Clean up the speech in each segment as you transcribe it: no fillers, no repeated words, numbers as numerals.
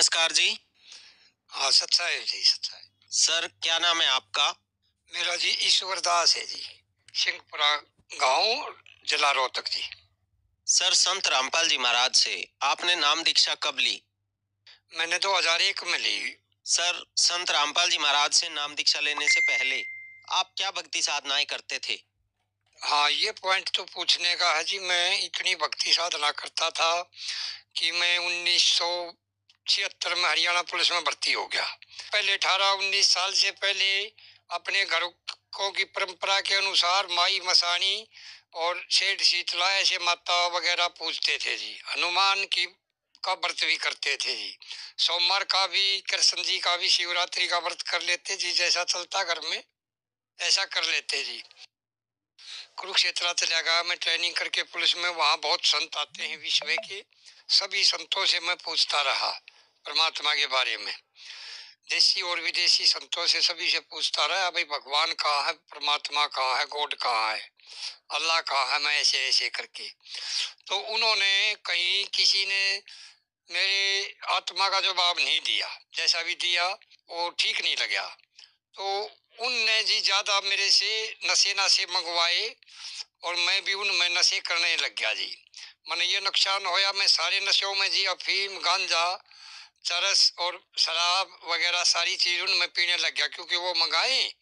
नमस्कार जी। हाँ, सच्चा है जी, सच्चा है। सर क्या नाम है आपका? मेरा जी ईश्वर दास है जी, सिंहपुरा गाँव, जिला रोहतक जी। सर संत रामपाल जी महाराज से आपने नाम दीक्षा कब ली? मैंने 2001 में ली। सर संत रामपाल जी महाराज से नाम दीक्षा लेने से पहले आप क्या भक्ति साधनाएं करते थे? हाँ, ये पॉइंट तो पूछने का है जी। मैं इतनी भक्ति साधना करता था कि मैं 1976 में हरियाणा पुलिस में भर्ती हो गया। पहले 18-19 साल से पहले अपने घरों की परंपरा के अनुसार माई मसाणी और सेठ शीतला ऐसे माता वगैरह पूजते थे जी। हनुमान की का व्रत भी करते थे जी। सोमवार का भी, कृष्ण जी का भी, शिवरात्रि का व्रत कर लेते जी। जैसा चलता घर में ऐसा कर लेते जी। कुरुक्षेत्र चला गया मैं ट्रेनिंग करके पुलिस में। वहाँ बहुत संत आते हैं विश्व के। सभी संतों से मैं पूछता रहा परमात्मा के बारे में। देसी और विदेशी संतों से सभी से पूछता रहा, भाई भगवान कहाँ है, परमात्मा कहाँ है, गॉड कहाँ है, अल्लाह कहाँ है, मैं ऐसे ऐसे करके। तो उन्होंने कहीं किसी ने मेरे आत्मा का जवाब नहीं दिया। जैसा भी दिया वो ठीक नहीं लगा। तो उनने जी ज्यादा मेरे से नशे नशे मंगवाए और मैं भी उनमें नशे करने लग गया जी। मैंने ये नुकसान होया, मैं सारे नशों में जी अफीम, गांजा, चरस और शराब वगैरह सारी चीज उनमें पीने लग गया। क्योंकि वो मंगाए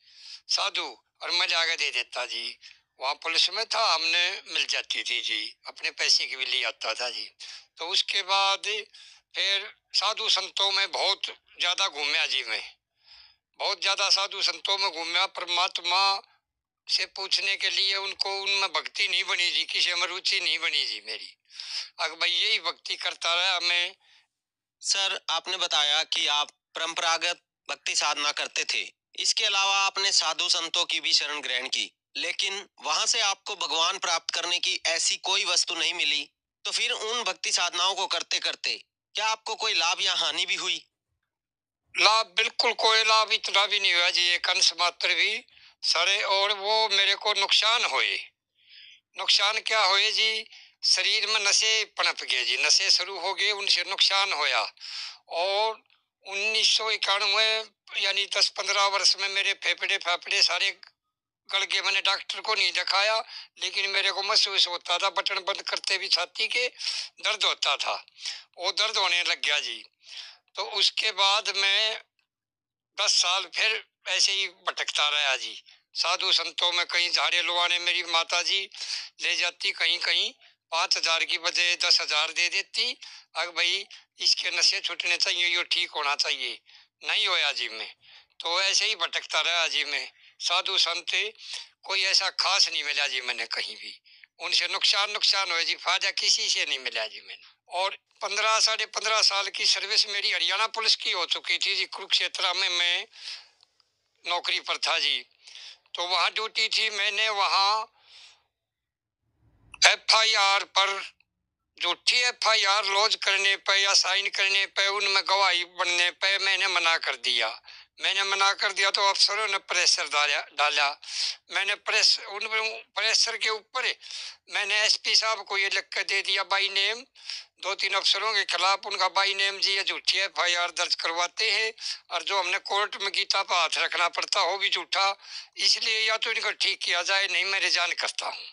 साधु और मैं जाके दे देता जी। वहाँ पुलिस में था, हमने मिल जाती थी जी, अपने पैसे के भी लिए आता था जी। तो उसके बाद फिर साधु संतों में बहुत ज्यादा घूमया जी। मैं बहुत ज्यादा साधु संतों में घूमया। परमात्मा से पूछने के लिए उनको उनमें भक्ति नहीं बनी जी, किसी में रुचि नहीं बनी जी मेरी। अगर भाई यही भक्ति करता रहा मैं। सर आपने बताया कि आप परंपरागत भक्ति साधना करते थे। इसके अलावा आपने साधु संतों की भी शरण ग्रहण की, लेकिन वहां से आपको भगवान प्राप्त करने की ऐसी कोई वस्तु नहीं मिली। तो फिर उन भक्ति साधनाओं को करते करते क्या आपको कोई लाभ या हानि भी हुई? लाभ बिल्कुल कोई लाभ इतना भी नहीं हुआ जी, एक अंश मात्र भी सरे। और वो मेरे को नुकसान हुए। नुकसान क्या हुए जी, शरीर में नशे पनप गए जी, नशे शुरू हो गए, उनसे नुकसान होया। और 1991 यानी 10-15 वर्ष में मेरे फेफड़े फाफड़े सारे गल गए। मैंने डॉक्टर को नहीं दिखाया, लेकिन मेरे को महसूस होता था, बटन बंद करते भी छाती के दर्द होता था। वो दर्द होने लग गया जी। तो उसके बाद मैं 10 साल फिर ऐसे ही भटकता रहा जी। साधु संतों में कहीं झाड़े लुआने मेरी माता जी ले जाती, कहीं कहीं 5,000 की बजाय 10,000 दे देती। अब भाई इसके नशे छूटने चाहिए, ये ठीक होना चाहिए। नहीं होया जी मैं। तो ऐसे ही भटकता रहा जी मैं। साधु संत कोई ऐसा खास नहीं मिला जी मैंने कहीं भी। उनसे नुकसान नुकसान हुआ जी, फायदा किसी से नहीं मिला जी मैंने। और 15 साढ़े 15 साल की सर्विस मेरी हरियाणा पुलिस की हो चुकी थी जी। कुरुक्षेत्र में मैं नौकरी पर था जी। तो वहाँ ड्यूटी थी। मैंने वहाँ FIR पर, झूठी FIR लॉन्च करने पे या साइन करने पे, उनमें गवाही बनने पे मैंने मना कर दिया। मैंने मना कर दिया तो अफसरों ने प्रेशर डाला। मैंने उन प्रेशर के ऊपर मैंने SP साहब को ये लिख कर दे दिया बाई नेम, 2-3 अफसरों के खिलाफ उनका बाई नेम जी, ये झूठी FIR दर्ज करवाते हैं और जो हमने कोर्ट में गीता पर हाथ रखना पड़ता हो भी झूठा। इसलिए या तो इनको ठीक किया जाए, नहीं मैं रिजाइन करता हूँ।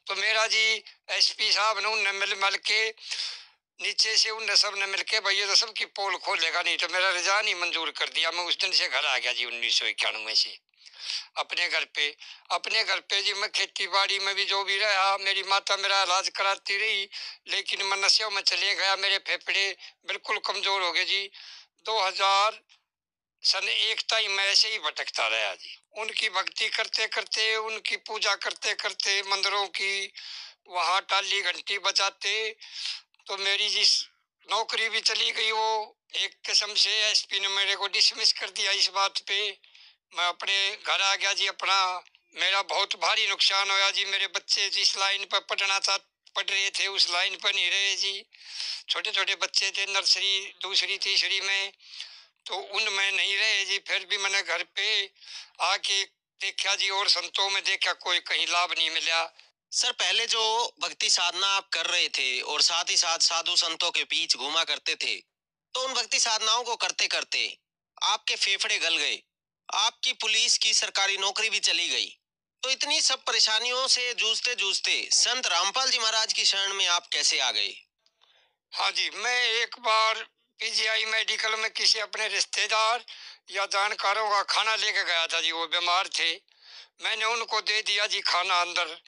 तो मेरा जी SP साहब ने उनने मिल मिल के नीचे से उनने सब ने मिलके भाई ये तो सबकी पोल खोलेगा, नहीं तो मेरा रिजाइन ही मंजूर कर दिया। मैं उस दिन से घर आ गया जी 1991 से अपने घर पे। अपने घर पे जी मैं खेती बाड़ी में भी जो भी रहा, मेरी माता मेरा इलाज कराती रही, लेकिन मैं नशे में चले गया। मेरे फेफड़े बिल्कुल कमजोर हो गए जी। 2000 सन 1 तक मैं ऐसे ही भटकता रहा जी। उनकी भक्ति करते करते, उनकी पूजा करते करते, मंदिरों की वहाँ टाली घंटी बजाते, तो मेरी जिस नौकरी भी चली गई। वो एक किस्म से SP ने मेरे को डिसमिस कर दिया इस बात पे। मैं अपने घर आ गया जी अपना। मेरा बहुत भारी नुकसान होया जी। मेरे बच्चे जिस लाइन पर पढ़ रहे थे उस लाइन पर नहीं रहे जी। छोटे छोटे बच्चे थे नर्सरी दूसरी तीसरी में, तो उनमें नहीं रहे जी। फिर भी मैंने घर पे आके देखा जी और संतों में देखा, कोई कहीं लाभ नहीं मिला। सर पहले जो भक्ति साधना आप कर रहे थे और साथ ही साथ साधु संतों के बीच घूमा करते थे, तो उन भक्ति साधनाओं को करते करते आपके फेफड़े गल गए, आपकी पुलिस की सरकारी नौकरी भी चली गई। तो इतनी सब परेशानियों से जूझते जूझते संत रामपाल जी महाराज की शरण में आप कैसे आ गए? हाँ जी, मैं एक बार पीजीआई मेडिकल में किसी अपने रिश्तेदार या जानकारों का खाना लेके गया था जी, वो बीमार थे। मैंने उनको दे दिया जी खाना अंदर।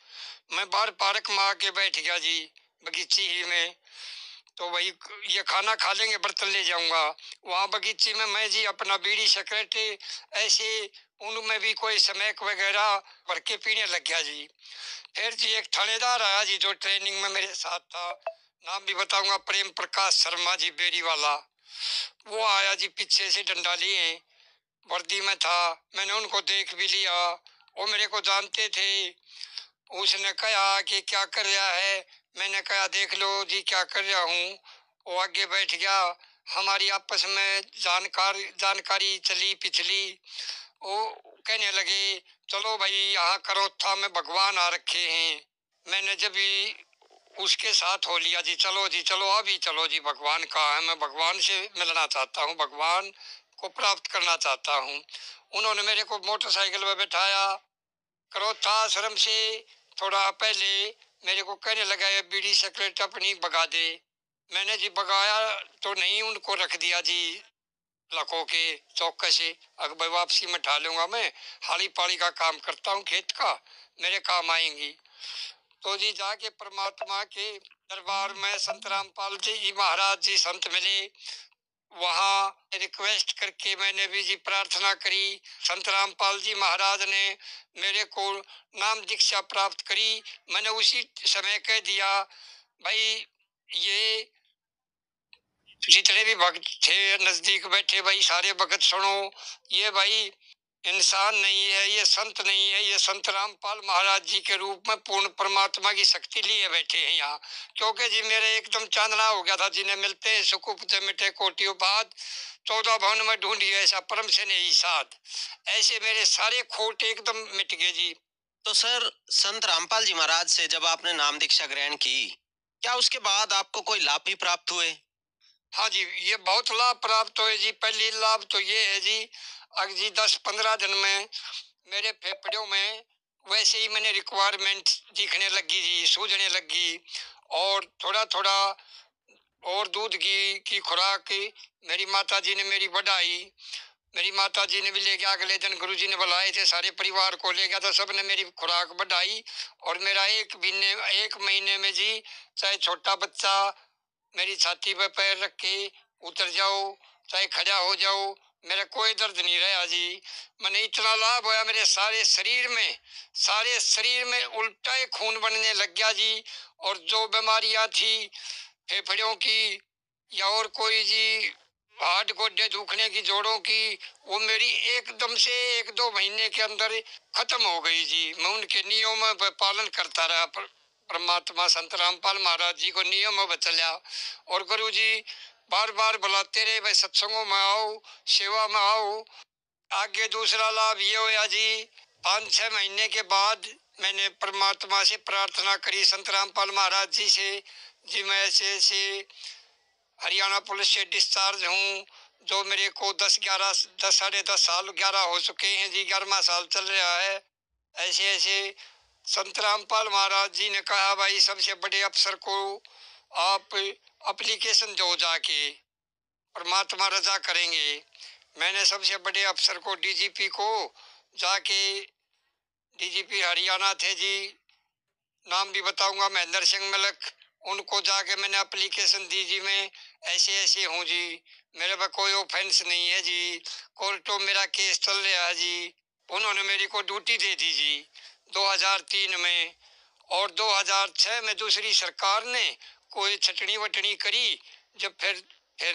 मैं बाहर पार्क में आके बैठ गया जी, बगीची ही में। तो वही ये खाना खा लेंगे, बर्तन ले जाऊंगा। वहाँ बगीचे में मैं जी अपना बीड़ी सिगरेट ऐसे उनमें भी कोई स्मैक वगैरह भर के पीने लग गया जी। फिर जी एक थानेदार आया जी, जो ट्रेनिंग में मेरे साथ था, नाम भी बताऊंगा, प्रेम प्रकाश शर्मा जी, बेरी वाला। वो आया जी, पीछे से डंडा लिए, वर्दी में था। मैंने उनको देख भी लिया, वो मेरे को जानते थे। उसने कहा कि क्या कर रहा है। मैंने कहा देख लो जी क्या कर रहा हूँ। वो आगे बैठ गया। हमारी आपस में जानकारी चली पिछली। वो कहने लगे चलो भाई यहाँ करोत्था में भगवान आ रखे हैं। मैंने जब भी उसके साथ हो लिया जी चलो अभी चलो जी, भगवान कहाँ है, मैं भगवान से मिलना चाहता हूँ, भगवान को प्राप्त करना चाहता हूँ। उन्होंने मेरे को मोटरसाइकिल में बैठाया। करोथा आश्रम से थोड़ा पहले मेरे को कहने लगा ये बीड़ी सिगरेट अपनी भगा दे। मैंने जी भगाया तो नहीं, उनको रख दिया जी लखो के चौक से। अगर वापसी में ढा लूंगा, मैं हाली पाली का काम करता हूँ खेत का, मेरे काम आएंगी। तो जी जाके परमात्मा के दरबार में संत रामपाल जी महाराज जी संत मिले। वहाँ रिक्वेस्ट करके मैंने भी जी प्रार्थना करी। संत रामपाल जी महाराज ने मेरे को नाम दीक्षा प्राप्त करी। मैंने उसी समय कह दिया भाई ये जितने भी भक्त थे नजदीक बैठे, भाई सारे भक्त सुनो, ये भाई इंसान नहीं है, ये संत नहीं है, ये संत रामपाल महाराज जी के रूप में पूर्ण परमात्मा की शक्ति लिए बैठे हैं यहाँ। क्योंकि जी मेरे एकदम चांदना हो गया था, जिन्हें मिलते सुकुप ते मिटे कोटियों बाद, 14 भवन में ढूंढी ऐसा परम से नहीं साध। ऐसे मेरे सारे खोट एकदम मिट गए जी। तो सर, संत रामपाल जी महाराज से जब आपने नाम दीक्षा ग्रहण की, क्या उसके बाद आपको कोई लाभ भी प्राप्त हुए? हाँ जी, ये बहुत लाभ प्राप्त हुए जी। पहली लाभ तो ये है जी, अगर जी 10-15 दिन में मेरे फेफड़ों में वैसे ही मैंने रिक्वायरमेंट दिखने लगी जी, सूझने लगी। और थोड़ा थोड़ा और दूध की खुराक मेरी माता जी ने मेरी बढ़ाई। मेरी माता जी ने भी ले गया, अगले दिन गुरु जी ने बुलाए थे, सारे परिवार को ले गया, तो सबने मेरी खुराक बढ़ाई। और मेरा एक महीने में जी, चाहे छोटा बच्चा मेरी छाती पे पैर रख के उतर जाओ, चाहे खड़ा हो जाओ, मेरा कोई दर्द नहीं रहा जी। मैंने इतना लाभ होया, मेरे सारे शरीर में उल्टा ही खून बनने लग गया जी। और जो बीमारियां थी फेफड़ों की या और कोई जी हाथ गोडे दुखने की, जोड़ों की, वो मेरी एकदम से 1-2 महीने के अंदर खत्म हो गई जी। मैं उनके नियमों पर पालन करता रहा। परमात्मा संत रामपाल महाराज जी को नियमों पर चला। और गुरु जी बार बार बुलाते रहे, भाई सत्संगों में आओ, सेवा में आओ। आगे दूसरा लाभ ये होया जी, 5-6 महीने के बाद मैंने परमात्मा से प्रार्थना करी, संत रामपाल महाराज जी से, जी मैं ऐसे ऐसे हरियाणा पुलिस से डिस्चार्ज हूँ, जो मेरे को 10 साढ़े 10 साल 11 हो चुके हैं जी, 11वां साल चल रहा है। ऐसे ऐसे संत रामपाल महाराज जी ने कहा भाई सबसे बड़े अफसर को आप एप्लीकेशन दो जाके, परमात्मा रजा करेंगे। मैंने सबसे बड़े अफसर को, डीजीपी को जाके, डीजीपी हरियाणा थे जी, नाम भी बताऊंगा, महेंद्र सिंह मलक, उनको जाके मैंने एप्लीकेशन दी जी, मैं ऐसे ऐसे हूँ जी, मेरे पर कोई ऑफेंस नहीं है जी, कोर्टों मेरा केस चल रहा है जी। उन्होंने मेरी को ड्यूटी दे दी जी 2003 में। और 2006 में दूसरी सरकार ने कोई छटनी वटनी करी, जब फिर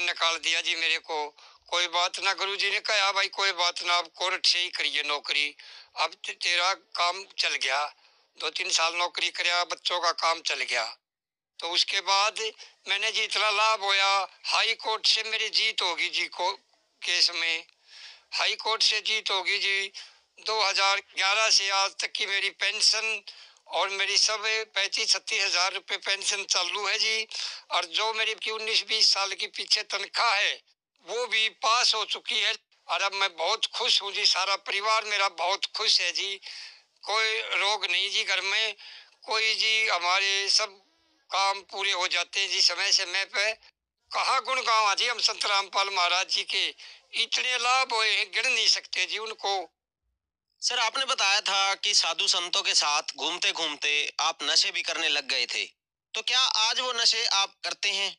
निकाल दिया जी मेरे को। कोई बात ना, गुरु जी ने कहा भाई कोई बात ना, अब कोर्ट से ही करिए नौकरी, अब तेरा काम चल गया। 2-3 साल नौकरी कराया, बच्चों का काम चल गया। तो उसके बाद मैंने जी इतना लाभ होया, हाई कोर्ट से मेरी जीत होगी जी को केस में, हाई कोर्ट से जीत होगी जी। 2011 से आज तक की मेरी पेंशन और मेरी सब 35-36 हजार रुपये पेंशन चालू है जी। और जो मेरी 19-20 साल की पीछे तनख्वाह है वो भी पास हो चुकी है। और अब मैं बहुत खुश हूँ जी, सारा परिवार मेरा बहुत खुश है जी। कोई रोग नहीं जी घर में, कोई जी, हमारे सब काम पूरे हो जाते हैं जी समय समय पे। कहाँ गुण गावा जी हम संत रामपाल महाराज जी के, इतने लाभ हुए हैं गिन नहीं सकते जी उनको। सर, आपने बताया था कि साधु संतों के साथ घूमते घूमते आप नशे भी करने लग गए थे। तो क्या आज वो नशे आप करते हैं?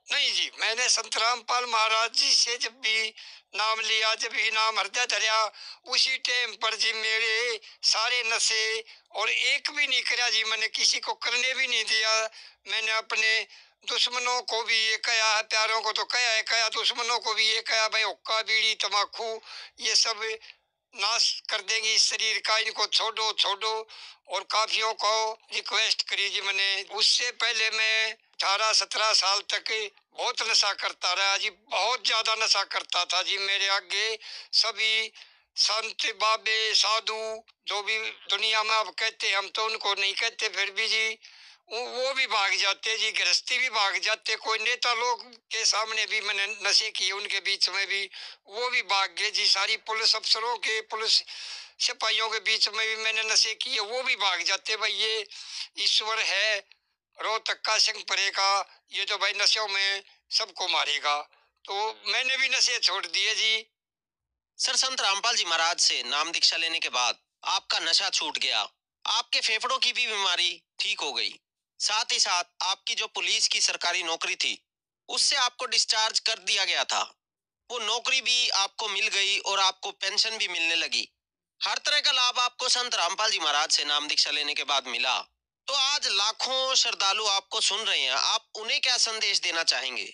नहीं जी, मैंने संत रामपाल महाराज जी से जब भी नाम लिया, जब भी नाम हृदय धरा, उसी टाइम पर जी मेरे सारे नशे और एक भी नहीं करा जी, मैंने किसी को करने भी नहीं दिया। मैंने अपने दुश्मनों को भी ये कहा है, प्यारों को तो कहा है, कहा दुश्मनों को भी ये कहा भाई हुक्का बीड़ी तम्बाकू ये सब नाश कर देंगे इस शरीर का, इनको छोड़ो छोड़ो। और काफियों को रिक्वेस्ट करी जी मैंने। उससे पहले मैं 18-17 साल तक बहुत नशा करता रहा जी, बहुत ज्यादा नशा करता था जी। मेरे आगे सभी संत बाबे साधु जो भी दुनिया में अब कहते, हम तो उनको नहीं कहते, फिर भी जी वो भी भाग जाते जी, गृहस्थी भी भाग जाते। कोई नेता लोग के सामने भी मैंने नशे किए, उनके बीच में भी वो भी भाग गए जी। सारी पुलिस अफसरों के, पुलिस सिपाहियों के बीच में भी मैंने नशे किए, वो भी भाग जाते। भाई ये ईश्वर है, रोहतक का सिंह परेगा, ये तो भाई नशों में सबको मारेगा। तो मैंने भी नशे छोड़ दिए जी। सर, संत रामपाल जी महाराज से नाम दीक्षा लेने के बाद आपका नशा छूट गया, आपके फेफड़ों की भी बीमारी ठीक हो गई, साथ ही साथ आपकी जो पुलिस की सरकारी नौकरी थी उससे आपको डिस्चार्ज कर दिया गया था। वो नौकरी भी आपको मिल गई और आपको पेंशन भी मिलने लगी। हर तरह का लाभ आपको संत रामपाल जी महाराज से नाम दीक्षा लेने के बाद मिला। तो आज लाखों श्रद्धालु आपको सुन रहे हैं, आप उन्हें क्या संदेश देना चाहेंगे?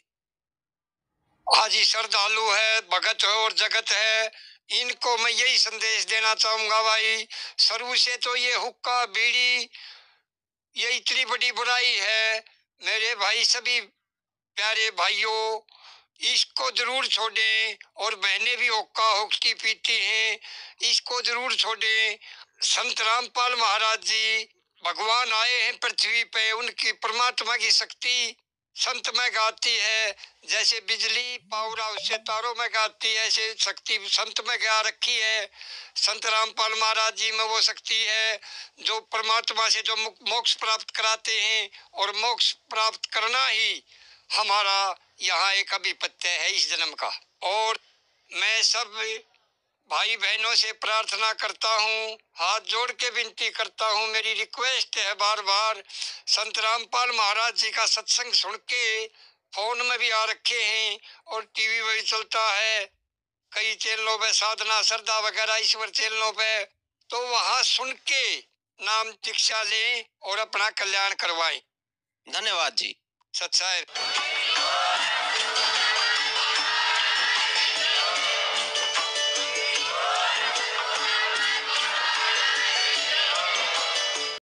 हाजी श्रद्धालु है, भगत है और जगत है, इनको मैं यही संदेश देना चाहूंगा भाई। शुरू से तो ये हुक्का बीड़ी ये इतनी बड़ी बुराई है। मेरे भाई सभी प्यारे भाइयों, इसको जरूर छोड़ें। और बहनें भी हुक्का हुक्की पीती हैं, इसको जरूर छोड़ें। संत रामपाल महाराज जी भगवान आए हैं पृथ्वी पे, उनकी परमात्मा की शक्ति संत में गाती है। जैसे बिजली पावरा उससे तारों में गाती है, ऐसे शक्ति संत में गा रखी है। संत रामपाल महाराज जी में वो शक्ति है जो परमात्मा से जो मोक्ष प्राप्त कराते हैं। और मोक्ष प्राप्त करना ही हमारा यहाँ एक अभिपत्य है इस जन्म का। और मैं सब भाई बहनों से प्रार्थना करता हूँ, हाथ जोड़ के विनती करता हूँ, मेरी रिक्वेस्ट है बार बार, संत रामपाल महाराज जी का सत्संग सुन के, फोन में भी आ रखे हैं और टीवी में भी चलता है, कई चैनलों पे साधना श्रद्धा वगैरह ईश्वर चैनलों पे, तो वहां सुन के नाम दीक्षा लें और अपना कल्याण करवाएं। धन्यवाद जी। सत्साय।